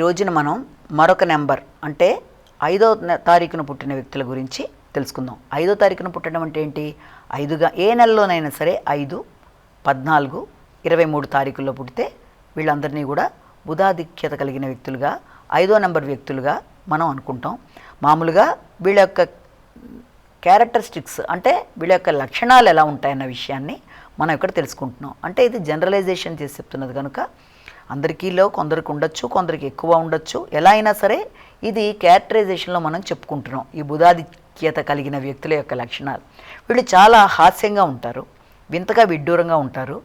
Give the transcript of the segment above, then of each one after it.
రోజున మనం మరొక నెంబర్ అంటే 5వ తారీఖున పుట్టిన వ్యక్తుల గురించి తెలుసుకుందాం. 5వ తారీఖున పుట్టడం అంటే ఏంటి? 5గా ఏ నెలలోనైనా సరే 5, 14, 23 తారీఖుల్లో పుడితే వీళ్ళందరినీ కూడా బుధాధిక్యత కలిగిన వ్యక్తులుగా 5వ నెంబర్ వ్యక్తులుగా మనం అనుకుంటాం. మామూలుగా వీళ్ళ యొక్క క్యారెక్టరిస్టిక్స్ అంటే వీళ్ళ యొక్క లక్షణాలు ఎలా ఉంటాయన్న విషయాన్ని మనం ఇక్కడ తెలుసుకుంటున్నాం. అంటే ఇది జనరలైజేషన్ చేసి చెప్తున్నది కనుక అందరికీలో కొందరికి ఉండొచ్చు, కొందరికి ఎక్కువ ఉండొచ్చు. ఎలా అయినా సరే ఇది క్యారెక్టరైజేషన్లో మనం చెప్పుకుంటున్నాం. ఈ బుధాధిక్యత కలిగిన వ్యక్తుల యొక్క లక్షణాలు. వీళ్ళు చాలా హాస్యంగా ఉంటారు, వింతగా విడ్డూరంగా ఉంటారు,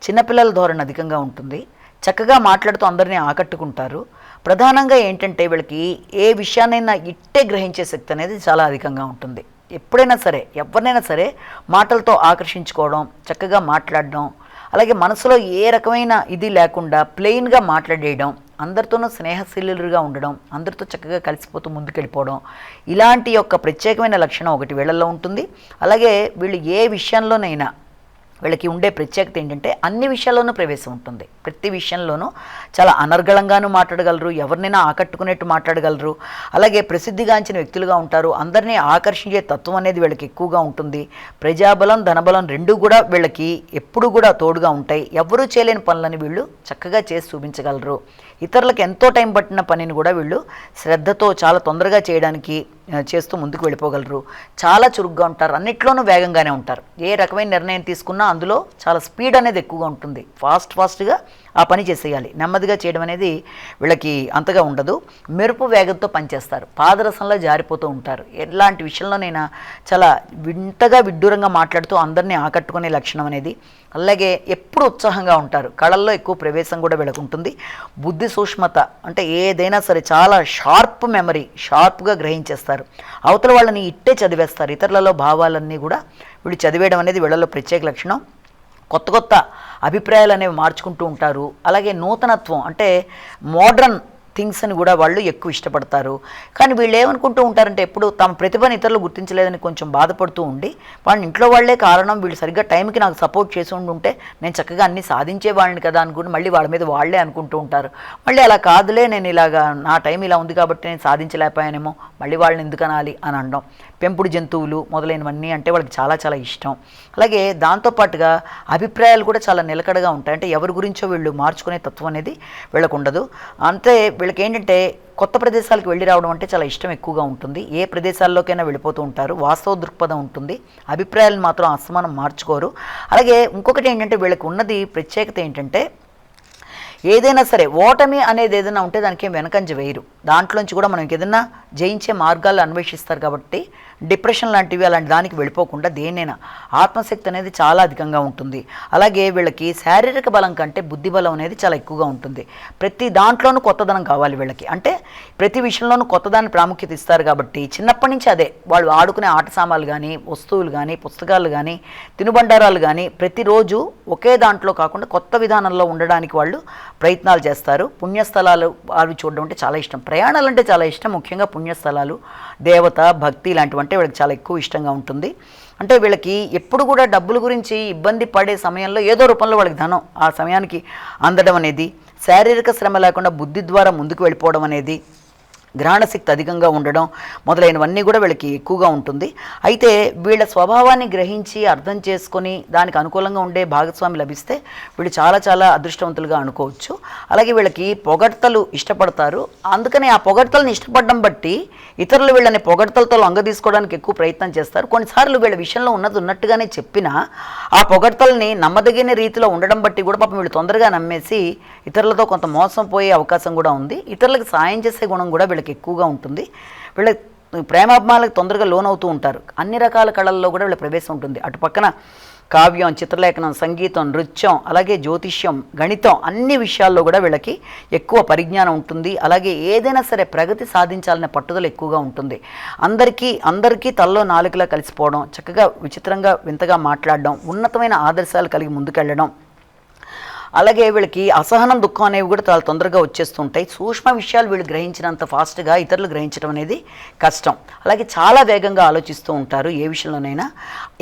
చిన్నపిల్లల ధోరణి అధికంగా ఉంటుంది, చక్కగా మాట్లాడుతూ అందరినీ ఆకట్టుకుంటారు. ప్రధానంగా ఏంటంటే వీళ్ళకి ఏ విషయాన్నైనా ఇట్టే గ్రహించే శక్తి అనేది చాలా అధికంగా ఉంటుంది. ఎప్పుడైనా సరే ఎవరినైనా సరే మాటలతో ఆకర్షించుకోవడం, చక్కగా మాట్లాడడం, అలాగే మనసులో ఏ రకమైన ఇది లేకుండా ప్లెయిన్గా మాట్లాడేయడం, అందరితోనూ స్నేహశీలుగా ఉండడం, అందరితో చక్కగా కలిసిపోతూ ముందుకెళ్ళిపోవడం, ఇలాంటి యొక్క ప్రత్యేకమైన లక్షణం ఒకటి వీళ్ళల్లో ఉంటుంది. అలాగే వీళ్ళు ఏ విషయంలోనైనా వీళ్ళకి ఉండే ప్రత్యేకత ఏంటంటే అన్ని విషయాల్లోనూ ప్రవేశం ఉంటుంది. ప్రతి విషయంలోనూ చాలా అనర్గళంగానూ మాట్లాడగలరు, ఎవరినైనా ఆకట్టుకునేట్టు మాట్లాడగలరు. అలాగే ప్రసిద్ధిగాంచిన వ్యక్తులుగా ఉంటారు. అందరినీ ఆకర్షించే తత్వం అనేది వీళ్ళకి ఎక్కువగా ఉంటుంది. ప్రజాబలం, ధనబలం రెండూ కూడా వీళ్ళకి ఎప్పుడు కూడా తోడుగా ఉంటాయి. ఎవరూ చేయలేని పనులని వీళ్ళు చక్కగా చేసి చూపించగలరు. ఇతరులకు ఎంతో టైం పట్టిన పనిని కూడా వీళ్ళు శ్రద్ధతో చాలా తొందరగా చేయడానికి చేస్తూ ముందుకు వెళ్ళిపోగలరు. చాలా చురుగ్గా ఉంటారు, అన్నిట్లోనూ వేగంగానే ఉంటారు. ఏ రకమైన నిర్ణయం తీసుకున్నా అందులో చాలా స్పీడ్ అనేది ఎక్కువగా ఉంటుంది. ఫాస్ట్గా ఆ పని చేసేయాలి. నెమ్మదిగా చేయడం అనేది వీళ్ళకి అంతగా ఉండదు. మెరుపు వేగంతో పనిచేస్తారు, పాదరసంలో జారిపోతూ ఉంటారు. ఎలాంటి విషయంలోనైనా చాలా వింతగా విడ్డూరంగా మాట్లాడుతూ అందరినీ ఆకట్టుకునే లక్షణం అనేది. అలాగే ఎప్పుడు ఉత్సాహంగా ఉంటారు, కళల్లో ఎక్కువ ప్రవేశం కూడా వీళ్ళకు ఉంటుంది. బుద్ధి సూక్ష్మత అంటే ఏదైనా సరే చాలా షార్ప్ మెమరీ, షార్ప్గా గ్రహించేస్తారు. అవతల వాళ్ళని ఇట్టే చదివేస్తారు. ఇతరులలో భావాలన్నీ కూడా వీళ్ళు చదివేయడం అనేది వీళ్ళలో ప్రత్యేక లక్షణం. కొత్త అభిప్రాయాలు అనేవి మార్చుకుంటూ ఉంటారు. అలాగే నూతనత్వం అంటే మోడ్రన్ థింగ్స్ అని కూడా వాళ్ళు ఎక్కువ ఇష్టపడతారు. కానీ వీళ్ళు ఏమనుకుంటూ ఉంటారంటే ఎప్పుడు తమ ప్రతిభను ఇతరులు గుర్తించలేదని కొంచెం బాధపడుతూ ఉండి వాళ్ళని ఇంట్లో వాళ్ళే కారణం, వీళ్ళు సరిగ్గా టైంకి నాకు సపోర్ట్ చేసి ఉంటే నేను చక్కగా అన్నీ సాధించేవాళ్ళని కదా అనుకుని మళ్ళీ వాళ్ళ మీద వాళ్ళే అనుకుంటూ ఉంటారు. మళ్ళీ అలా కాదులే, నేను ఇలాగా నా టైం ఇలా ఉంది కాబట్టి నేను సాధించలేకపోయానేమో, మళ్ళీ వాళ్ళని ఎందుకు అనాలి అని అనడం. పెంపుడు జంతువులు మొదలైనవన్నీ అంటే వాళ్ళకి చాలా చాలా ఇష్టం. అలాగే దాంతోపాటుగా అభిప్రాయాలు కూడా చాలా నిలకడగా ఉంటాయి. అంటే ఎవరి గురించో వీళ్ళు మార్చుకునే తత్వం అనేది వీళ్ళకు ఉండదు. అంతే వీళ్ళకి ఏంటంటే కొత్త ప్రదేశాలకు వెళ్ళి రావడం అంటే చాలా ఇష్టం ఎక్కువగా ఉంటుంది. ఏ ప్రదేశాల్లోకైనా వెళ్ళిపోతూ ఉంటారు. వాస్తవ దృక్పథం ఉంటుంది. అభిప్రాయాలను మాత్రం అసమానం మార్చుకోరు. అలాగే ఇంకొకటి ఏంటంటే వీళ్ళకి ఉన్నది ప్రత్యేకత ఏంటంటే ఏదైనా సరే ఓటమి అనేది ఏదైనా ఉంటే దానికి వెనకంజ వేయరు. దాంట్లోంచి కూడా మనం ఏదైనా జయించే మార్గాలు అన్వేషిస్తారు కాబట్టి డిప్రెషన్ లాంటివి అలాంటి దానికి వెళ్ళిపోకుండా దేన్నైనా ఆత్మశక్తి అనేది చాలా అధికంగా ఉంటుంది. అలాగే వీళ్ళకి శారీరక బలం కంటే బుద్ధి బలం అనేది చాలా ఎక్కువగా ఉంటుంది. ప్రతి దాంట్లోనూ కొత్తదనం కావాలి వీళ్ళకి. అంటే ప్రతి విషయంలోనూ కొత్తదాన్ని ప్రాముఖ్యత ఇస్తారు కాబట్టి చిన్నప్పటి నుంచి అదే వాళ్ళు ఆడుకునే ఆట సామాన్లు కానీ, వస్తువులు కానీ, పుస్తకాలు కానీ, తినుబండారాలు కానీ ప్రతిరోజు ఒకే దాంట్లో కాకుండా కొత్త విధానంలో ఉండడానికి వాళ్ళు ప్రయత్నాలు చేస్తారు. పుణ్యస్థలాలు అవి చూడడం అంటే చాలా ఇష్టం. ప్రయాణాలు అంటే చాలా ఇష్టం. ముఖ్యంగా పుణ్యస్థలాలు, దేవత, భక్తి ఇలాంటివంటే వీళ్ళకి చాలా ఎక్కువ ఇష్టంగా ఉంటుంది. అంటే వీళ్ళకి ఎప్పుడు కూడా డబ్బుల గురించి ఇబ్బంది పడే సమయంలో ఏదో రూపంలో వాళ్ళకి ధనం ఆ సమయానికి అందడం అనేది, శారీరక శ్రమ లేకుండా బుద్ధి ద్వారా ముందుకు వెళ్ళిపోవడం అనేది, గ్రహణశక్తి అధికంగా ఉండడం మొదలైనవన్నీ కూడా వీళ్ళకి ఎక్కువగా ఉంటుంది. అయితే వీళ్ళ స్వభావాన్ని గ్రహించి అర్థం చేసుకొని దానికి అనుకూలంగా ఉండే భాగస్వామి లభిస్తే వీళ్ళు చాలా చాలా అదృష్టవంతులుగా అనుకోవచ్చు. అలాగే వీళ్ళకి పొగడ్తలు ఇష్టపడతారు. అందుకని ఆ పొగడ్తలను ఇష్టపడడం బట్టి ఇతరులు వీళ్ళని పొగడ్తలతో లొంగదీసుకోవడానికి ఎక్కువ ప్రయత్నం చేస్తారు. కొన్నిసార్లు వీళ్ళ విషయంలో ఉన్నది ఉన్నట్టుగానే చెప్పినా ఆ పొగడ్తల్ని నమ్మదగిన రీతిలో ఉండడం బట్టి కూడా పాపం వీళ్ళు తొందరగా నమ్మేసి ఇతరులతో కొంత మోసం పోయే అవకాశం కూడా ఉంది. ఇతరులకు సాయం చేసే గుణం కూడా వీళ్ళకి ఎక్కువగా ఉంటుంది. వీళ్ళ ప్రేమాభిమానాలకు తొందరగా లోనవుతూ ఉంటారు. అన్ని రకాల కళల్లో కూడా వీళ్ళ ప్రవేశం ఉంటుంది. అటు పక్కన కావ్యం, చిత్రలేఖనం, సంగీతం, నృత్యం, అలాగే జ్యోతిష్యం, గణితం అన్ని విషయాల్లో కూడా వీళ్ళకి ఎక్కువ పరిజ్ఞానం ఉంటుంది. అలాగే ఏదైనా సరే ప్రగతి సాధించాలనే పట్టుదల ఎక్కువగా ఉంటుంది. అందరికీ తల్లో నాలుకలా కలిసిపోవడం, చక్కగా విచిత్రంగా వింతగా మాట్లాడడం, ఉన్నతమైన ఆదర్శాలు కలిగి ముందుకెళ్ళడం, అలాగే వీళ్ళకి అసహనం, దుఃఖం అనేవి కూడా చాలా తొందరగా వచ్చేస్తుంటాయి. సూక్ష్మ విషయాలు వీళ్ళు గ్రహించినంత ఫాస్ట్గా ఇతరులు గ్రహించడం అనేది కష్టం. అలాగే చాలా వేగంగా ఆలోచిస్తూ ఉంటారు. ఏ విషయంలోనైనా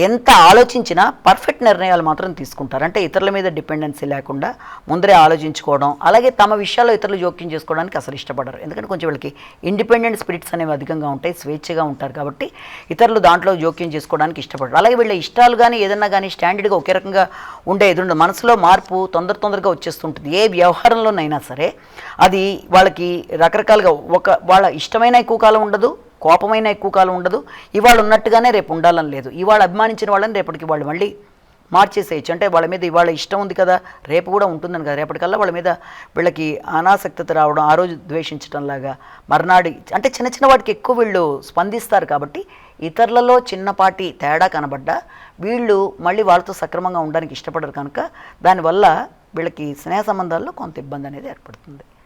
ఎంత ఆలోచించినా పర్ఫెక్ట్ నిర్ణయాలు మాత్రం తీసుకుంటారు. అంటే ఇతరుల మీద డిపెండెన్సీ లేకుండా ముందరే ఆలోచించుకోవడం, అలాగే తమ విషయాల్లో ఇతరులు జోక్యం చేసుకోవడానికి అసలు ఇష్టపడరు. ఎందుకంటే కొంచెం వీళ్ళకి ఇండిపెండెంట్ స్పిరిట్స్ అనేవి అధికంగా ఉంటాయి, స్వేచ్ఛగా ఉంటారు కాబట్టి ఇతరులు దాంట్లో జోక్యం చేసుకోవడానికి ఇష్టపడరు. అలాగే వీళ్ళ ఇష్టాలు కానీ ఏదన్నా కానీ స్టాండర్డ్గా ఒకే రకంగా ఉండే ఎదురు మనసులో మార్పు తొందరగా వచ్చేస్తుంటుంది. ఏ వ్యవహారంలోనైనా సరే అది వాళ్ళకి రకరకాలుగా వాళ్ళ ఇష్టమైన ఎక్కువ కాలం ఉండదు, కోపమైన ఎక్కువ కాలం ఉండదు. ఇవాళ ఉన్నట్టుగానే రేపు ఉండాలని లేదు. ఇవాళ అభిమానించిన వాళ్ళని రేపటికి వాళ్ళు మళ్ళీ మార్చేసేయచ్చు. అంటే వాళ్ళ మీద ఇవాళ ఇష్టం ఉంది కదా, రేపు కూడా ఉంటుందని కదా, రేపటికల్లా వాళ్ళ మీద వీళ్ళకి అనాసక్తత రావడం, ఆ రోజు ద్వేషించడం లాగా, మర్నాడు అంటే చిన్న చిన్న వాటికి ఎక్కువ వీళ్ళు స్పందిస్తారు. కాబట్టి ఇతరులలో చిన్నపాటి తేడా కనబడ్డా వీళ్ళు మళ్ళీ వాళ్ళతో సక్రమంగా ఉండడానికి ఇష్టపడరు కనుక దానివల్ల వీళ్ళకి స్నేహ సంబంధాల్లో కొంత ఇబ్బంది అనేది ఏర్పడుతుంది.